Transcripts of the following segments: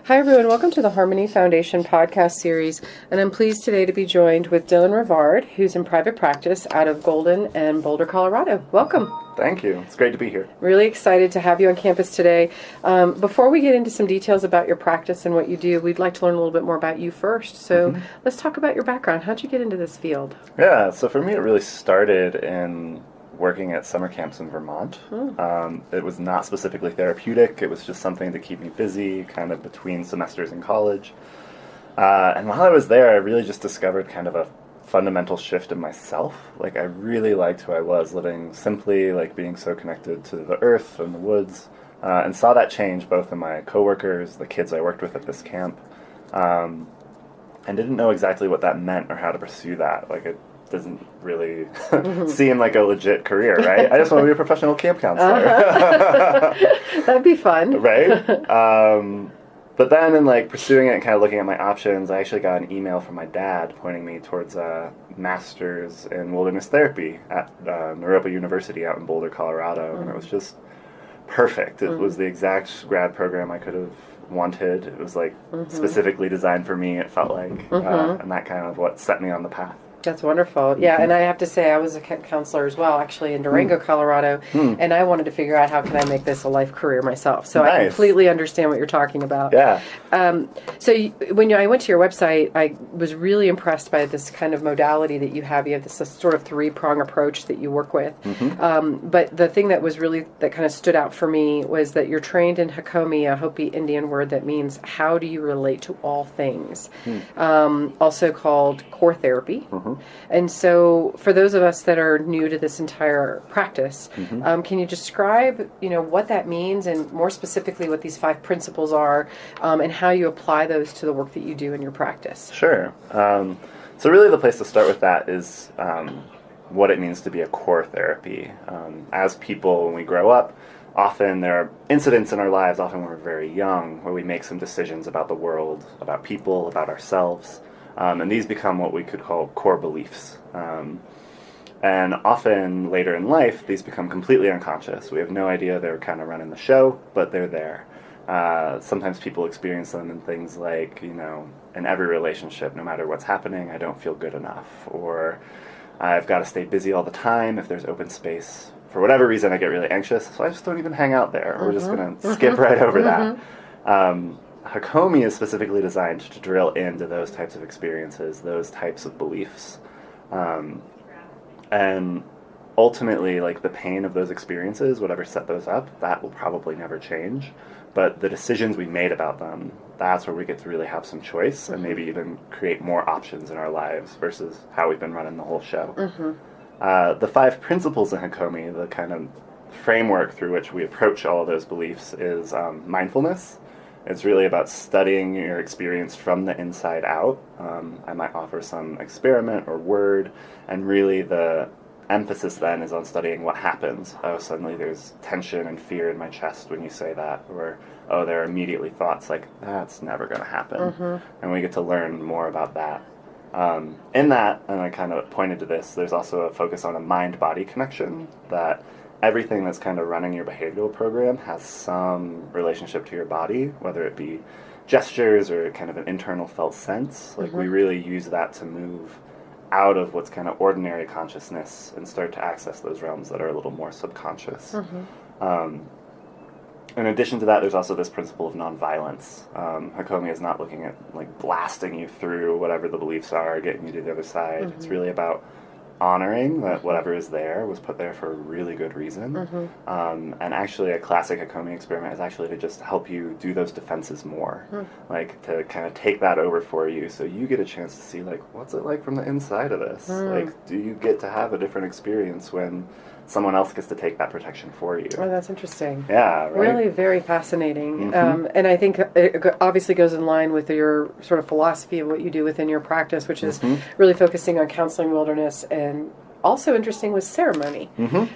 Hi, everyone. Welcome to the Harmony Foundation podcast series. And I'm pleased today to be joined with Dylan Rivard, who's in private practice out of Golden and Boulder, Colorado. Welcome. Thank you. It's great to be here. Really excited to have you on campus today. Before we get into some details about your practice and what you do, we'd like to learn a little bit more about you first. So let's talk about your background. How'd you get into this field? Yeah, so for me it really started in working at summer camps in Vermont. It was not specifically therapeutic. It was just something to keep me busy, kind of between semesters in college. And while I was there, I really just discovered kind of a fundamental shift in myself. Like, I really liked who I was, living simply, like being so connected to the earth and the woods, and saw that change both in my coworkers, the kids I worked with at this camp, and didn't know exactly what that meant or how to pursue that. Like, it doesn't really seem like a legit career, right? I just want to be a professional camp counselor. That'd be fun. Right? But then in like pursuing it and kind of looking at my options, I actually got an email from my dad pointing me towards a master's in wilderness therapy at Rivard University out in Boulder, Colorado. And it was just perfect. It was the exact grad program I could have wanted. It was like specifically designed for me, it felt like. And that kind of what set me on the path. That's wonderful. Yeah, and I have to say I was a camp counselor as well, actually, in Durango, Colorado, and I wanted to figure out how can I make this a life career myself. So I completely understand what you're talking about. Yeah. When I went to your website, I was really impressed by this kind of modality that you have. You have this sort of three-prong approach that you work with. But the thing that kind of stood out for me was that you're trained in Hakone, a Hopi Indian word that means how do you relate to all things, also called core therapy. And so for those of us that are new to this entire practice, can you describe, what that means and more specifically what these 5 principles are and how you apply those to the work that you do in your practice? Sure. So really the place to start with that is what it means to be a core therapy. As people, when we grow up, often there are incidents in our lives, often when we're very young, where we make some decisions about the world, about people, about ourselves. And these become what we could call core beliefs. And often later in life, these become completely unconscious. We have no idea they're kind of running the show, but they're there. Sometimes people experience them in things like, in every relationship, no matter what's happening, I don't feel good enough. Or I've got to stay busy all the time. If there's open space, for whatever reason, I get really anxious, so I just don't even hang out there. We're just going to skip right over that. Hakone is specifically designed to drill into those types of experiences, those types of beliefs. And ultimately, like, the pain of those experiences, whatever set those up, that will probably never change. But the decisions we made about them, that's where we get to really have some choice and maybe even create more options in our lives versus how we've been running the whole show. The 5 principles in Hakone, the kind of framework through which we approach all of those beliefs, is mindfulness. It's really about studying your experience from the inside out. I might offer some experiment or word, and really the emphasis then is on studying what happens. Oh, suddenly there's tension and fear in my chest when you say that, or oh, there are immediately thoughts like, that's never going to happen. And we get to learn more about that. In that, and I kind of pointed to this, there's also a focus on a mind-body connection, that everything that's kind of running your behavioral program has some relationship to your body, whether it be gestures or kind of an internal felt sense. Like, we really use that to move out of what's kind of ordinary consciousness and start to access those realms that are a little more subconscious. In addition to that, there's also this principle of nonviolence. Hakone is not looking at, like, blasting you through whatever the beliefs are, getting you to the other side. It's really about honoring that whatever is there was put there for a really good reason. And actually a classic Hakone experiment is actually to just help you do those defenses more. Like, to kind of take that over for you so you get a chance to see, like, what's it like from the inside of this? Like, do you get to have a different experience when someone else gets to take that protection for you? Oh, that's interesting. Yeah, right? Really very fascinating. And I think it obviously goes in line with your sort of philosophy of what you do within your practice, which is really focusing on counseling wilderness, and also interesting was ceremony.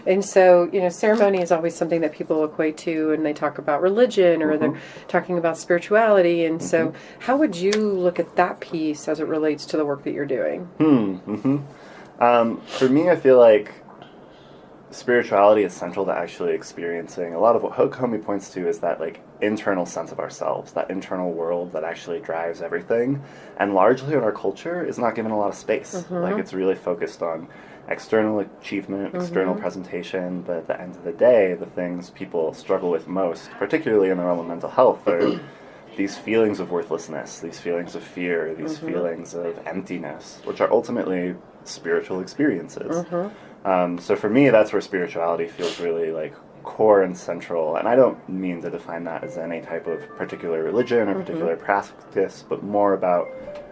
And so, ceremony is always something that people equate to, and they talk about religion, or they're talking about spirituality. And so how would you look at that piece as it relates to the work that you're doing? For me, I feel like spirituality is central to actually experiencing a lot of what Hakone points to is that like internal sense of ourselves, that internal world that actually drives everything, and largely in our culture is not given a lot of space. Like it's really focused on external achievement, external presentation, but at the end of the day, the things people struggle with most, particularly in the realm of mental health, are these feelings of worthlessness, these feelings of fear, these feelings of emptiness, which are ultimately spiritual experiences. So for me, that's where spirituality feels really like core and central. And I don't mean to define that as any type of particular religion or particular practice, but more about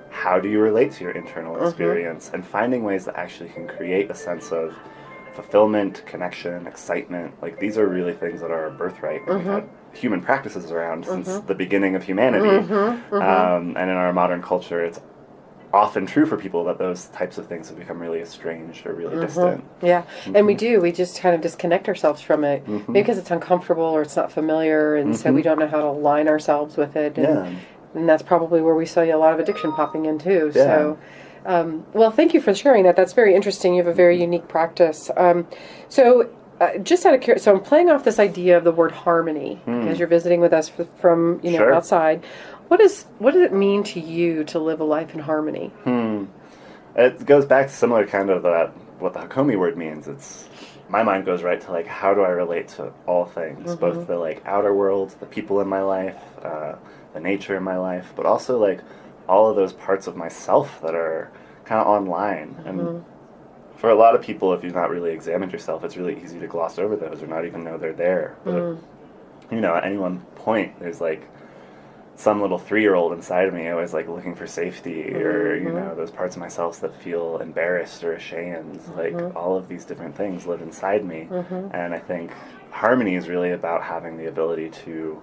how do you relate to your internal experience and finding ways that actually can create a sense of fulfillment, connection, excitement. Like these are really things that are our birthright. We've had human practices around since the beginning of humanity. And in our modern culture, it's often true for people that those types of things have become really estranged or really distant. Yeah, and we just kind of disconnect ourselves from it, maybe because it's uncomfortable or it's not familiar, and so we don't know how to align ourselves with it. And that's probably where we saw a lot of addiction popping in too. So, well, thank you for sharing that. That's very interesting. You have a very unique practice. Just out of curiosity, so I'm playing off this idea of the word harmony because you're visiting with us from outside. What does it mean to you to live a life in harmony? It goes back to similar kind of what the Hakone word means. My mind goes right to like how do I relate to all things, both the like outer world, the people in my life, the nature in my life, but also like all of those parts of myself that are kind of online. And for a lot of people, if you've not really examined yourself, it's really easy to gloss over those or not even know they're there. But at any one point, there's like some little 3-year-old inside of me always like looking for safety or those parts of myself that feel embarrassed or ashamed. Like all of these different things live inside me. And I think harmony is really about having the ability to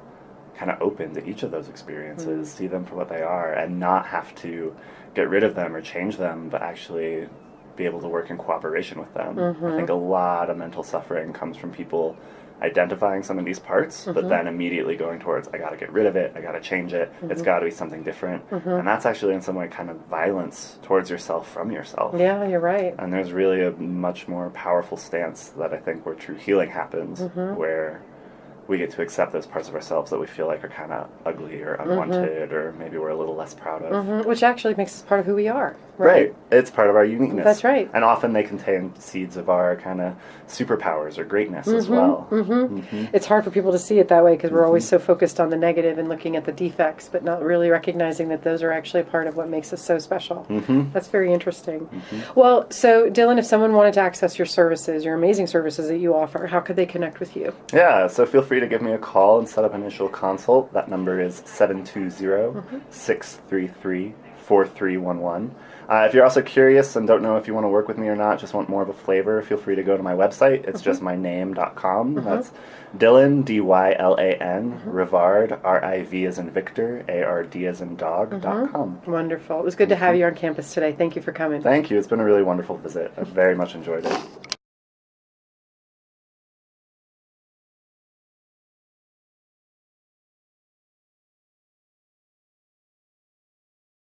kind of open to each of those experiences, see them for what they are, and not have to get rid of them or change them, but actually be able to work in cooperation with them. I think a lot of mental suffering comes from people identifying some of these parts, but then immediately going towards, I gotta get rid of it, I gotta change it, it's gotta be something different. And that's actually in some way kind of violence towards yourself from yourself. Yeah, you're right. And there's really a much more powerful stance that I think where true healing happens, where we get to accept those parts of ourselves that we feel like are kind of ugly or unwanted or maybe we're a little less proud of. Which actually makes us part of who we are. Right. It's part of our uniqueness. That's right. And often they contain seeds of our kind of superpowers or greatness as well. It's hard for people to see it that way because we're always so focused on the negative and looking at the defects, but not really recognizing that those are actually a part of what makes us so special. That's very interesting. Well, so Dylan, if someone wanted to access your services, your amazing services that you offer, how could they connect with you? Yeah, so feel free to give me a call and set up an initial consult. That number is 720-633-4311. If you're also curious and don't know if you want to work with me or not, just want more of a flavor, feel free to go to my website. It's just myname.com. That's Dylan, D-Y-L-A-N, Rivard, R-I-V as in Victor, A-R-D as in dog.com. Wonderful. It was good to have you on campus today. Thank you for coming. Thank you. It's been a really wonderful visit. I've very much enjoyed it.